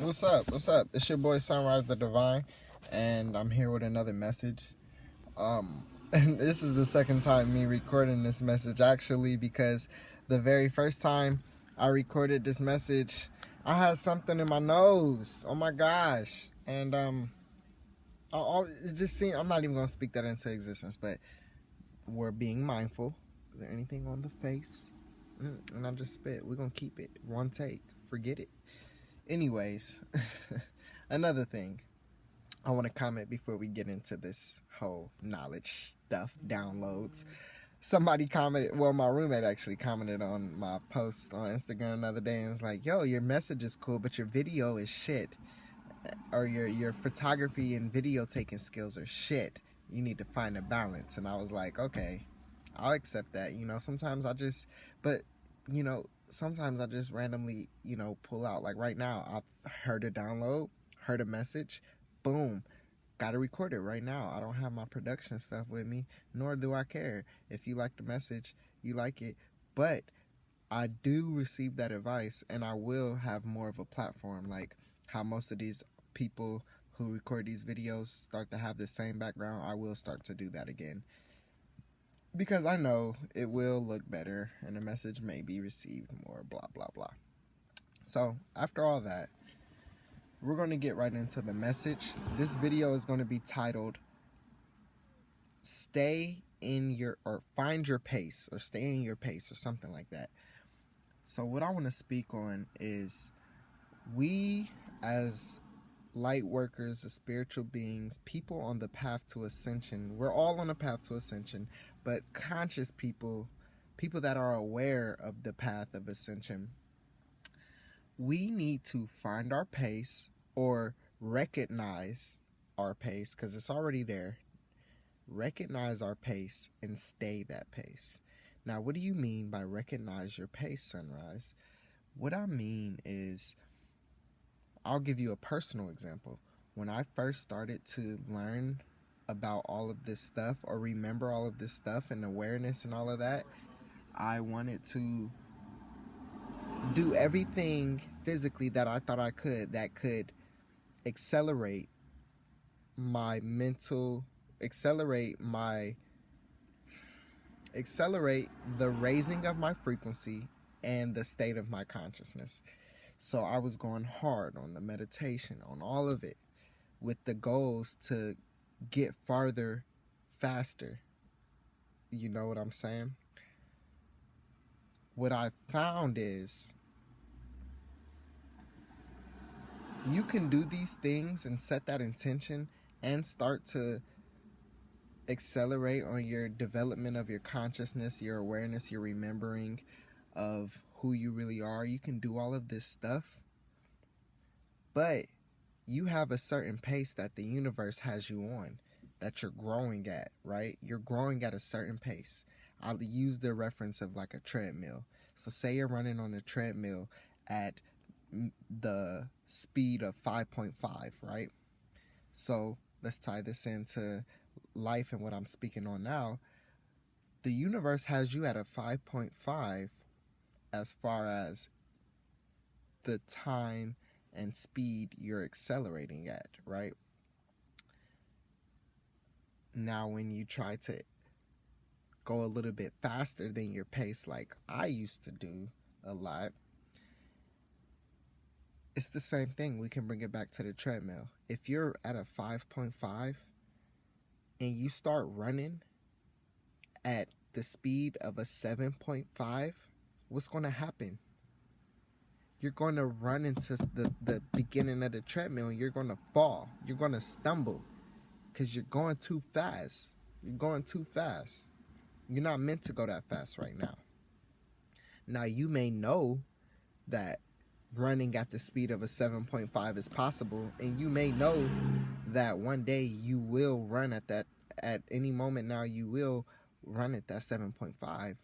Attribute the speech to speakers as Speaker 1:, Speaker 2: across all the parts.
Speaker 1: What's up? What's up? It's your boy Sunrise the Divine, and I'm here with another message. And this is the second time me recording this message actually, because the very first time I recorded this message, I had something in my nose. Oh my gosh! And it just seemed, I'm not even gonna speak that into existence, but we're being mindful. Is there anything on the face? And I just spit. We're gonna keep it one take. Forget it. Anyways, another thing I want to comment before we get into this whole knowledge stuff, downloads. Somebody commented, well, my roommate actually commented on my post on Instagram the other day and was like, yo, your message is cool, but your video is shit. Or your photography and video taking skills are shit. You need to find a balance. And I was like, okay, I'll accept that. Sometimes sometimes I just randomly, pull out. Like right now, I heard a download, heard a message, boom, got to record it right now. I don't have my production stuff with me, nor do I care. If you like the message, you like it. But I do receive that advice, and I will have more of a platform, like how most of these people who record these videos start to have the same background. I will start to do that again, because I know it will look better and the message may be received more, blah, blah, blah. So after all that, we're going to get right into the message. This video is going to be titled Find Your Pace, or Stay in Your Pace, or something like that. So what I want to speak on is, we as light workers, as spiritual beings, people on the path to ascension, we're all on the path to ascension, but conscious people that are aware of the path of ascension, we need to find our pace, or recognize our pace, because it's already there. Recognize our pace and stay that pace. Now, what do you mean by recognize your pace, Sunrise? What I mean is, I'll give you a personal example. When I first started to learn about all of this stuff, or remember all of this stuff and awareness and all of that, I wanted to do everything physically that I thought I could, that could accelerate my mental, accelerate the raising of my frequency and the state of my consciousness. So I was going hard on the meditation, on all of it, with the goals to get farther, faster. You know what I'm saying? What I found is, you can do these things and set that intention and start to accelerate on your development of your consciousness, your awareness, your remembering of who you really are. You can do all of this stuff, but you have a certain pace that the universe has you on, that you're growing at, right? You're growing at a certain pace. I'll use the reference of like a treadmill. So say you're running on a treadmill at the speed of 5.5, right? So let's tie this into life and what I'm speaking on now. The universe has you at a 5.5 as far as the time and speed you're accelerating at, right? Now, when you try to go a little bit faster than your pace, like I used to do a lot, it's the same thing. We can bring it back to the treadmill. If you're at a 5.5 and you start running at the speed of a 7.5, what's going to happen? You're going to run into the beginning of the treadmill and you're going to fall. You're going to stumble because you're going too fast. You're going too fast. You're not meant to go that fast right now. Now, you may know that running at the speed of a 7.5 is possible, and you may know that one day you will run at that, at any moment now you will run at that 7.5.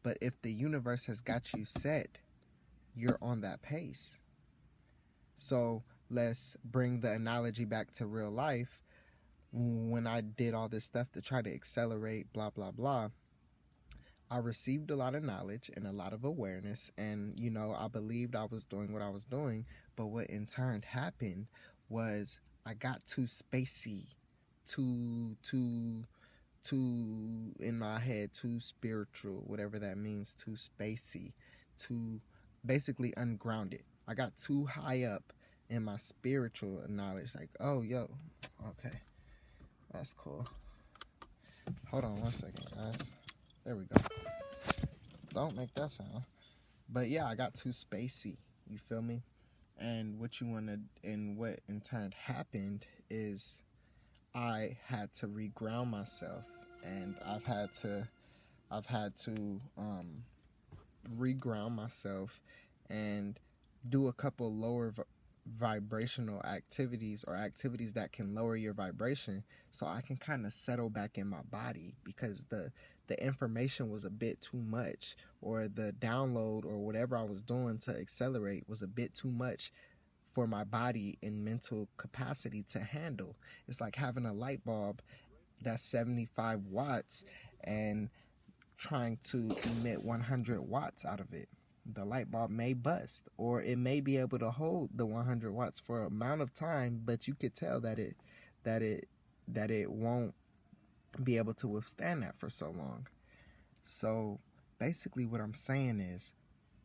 Speaker 1: But if the universe has got you set, you're on that pace. So let's bring the analogy back to real life. When I did all this stuff to try to accelerate, blah, blah, blah, I received a lot of knowledge and a lot of awareness, and I believed I was doing what I was doing. But what in turn happened was I got too spacey, too in my head, too spiritual, whatever that means, too spacey, too basically ungrounded. I got too high up in my spiritual knowledge, like, oh, yo, okay, that's cool. Hold on 1 second, guys. There we go. Don't make that sound. But yeah, I got too spacey. You feel me? And what in turn happened is I had to reground myself, and I've had to reground myself and do a couple lower vibrational activities, or activities that can lower your vibration, so I can kind of settle back in my body, because the information was a bit too much, or the download or whatever I was doing to accelerate was a bit too much for my body and mental capacity to handle. It's like having a light bulb that's 75 watts and trying to emit 100 watts out of it. The light bulb may bust, or it may be able to hold the 100 watts for an amount of time, but you could tell that it won't be able to withstand that for so long. So basically what I'm saying is,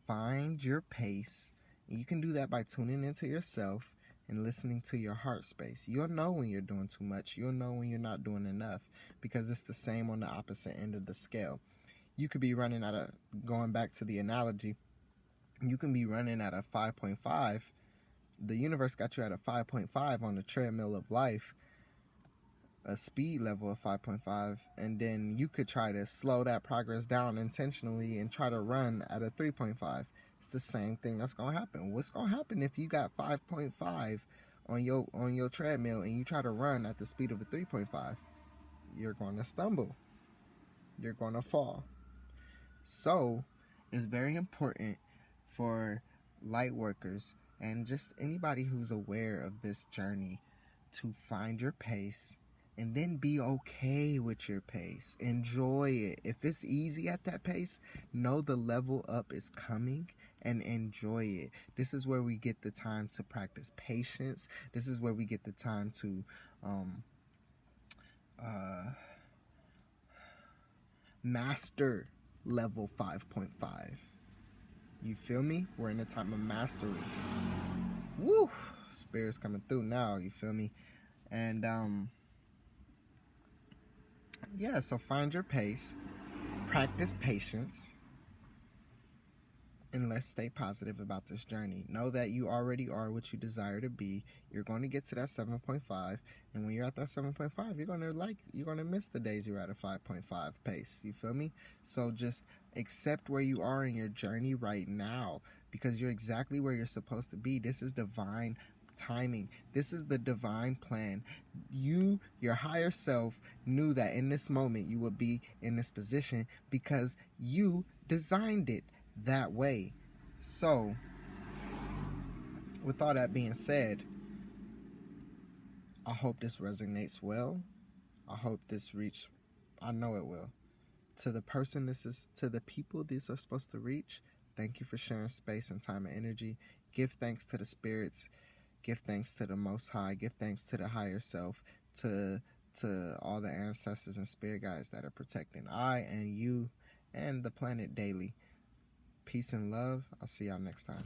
Speaker 1: find your pace. You can do that by tuning into yourself and listening to your heart space. You'll know when you're doing too much. You'll know when you're not doing enough, because it's the same on the opposite end of the scale. You could be running at going back to the analogy, you can be running at a 5.5. The universe got you at a 5.5 on the treadmill of life, a speed level of 5.5, and then you could try to slow that progress down intentionally and try to run at a 3.5. It's the same thing that's going to happen. What's going to happen if you got 5.5 on your treadmill and you try to run at the speed of a 3.5? You're going to stumble. You're going to fall. So it's very important for light workers and just anybody who's aware of this journey to find your pace, and then be okay with your pace. Enjoy it. If it's easy at that pace, know the level up is coming, and enjoy it. This is where we get the time to practice patience. This is where we get the time to master level 5.5. You feel me? We're in a time of mastery. Woo! Spirit's coming through now, you feel me? And yeah, so find your pace, practice patience, and let's stay positive about this journey. Know that you already are what you desire to be. You're going to get to that 7.5, and when you're at that 7.5, you're gonna miss the days you're at a 5.5 pace. You feel me? So just accept where you are in your journey right now, because you're exactly where you're supposed to be. This is divine timing. This is the divine plan. Your higher self, knew that in this moment you would be in this position because you designed it that way. So with all that being said, I hope this resonates well. I hope this I know it will, to the person to the people these are supposed to reach. Thank you for sharing space and time and energy. Give thanks to the spirits. Give thanks to the Most High. Give thanks to the higher self, to all the ancestors and spirit guides that are protecting I and you and the planet daily. Peace and love. I'll see y'all next time.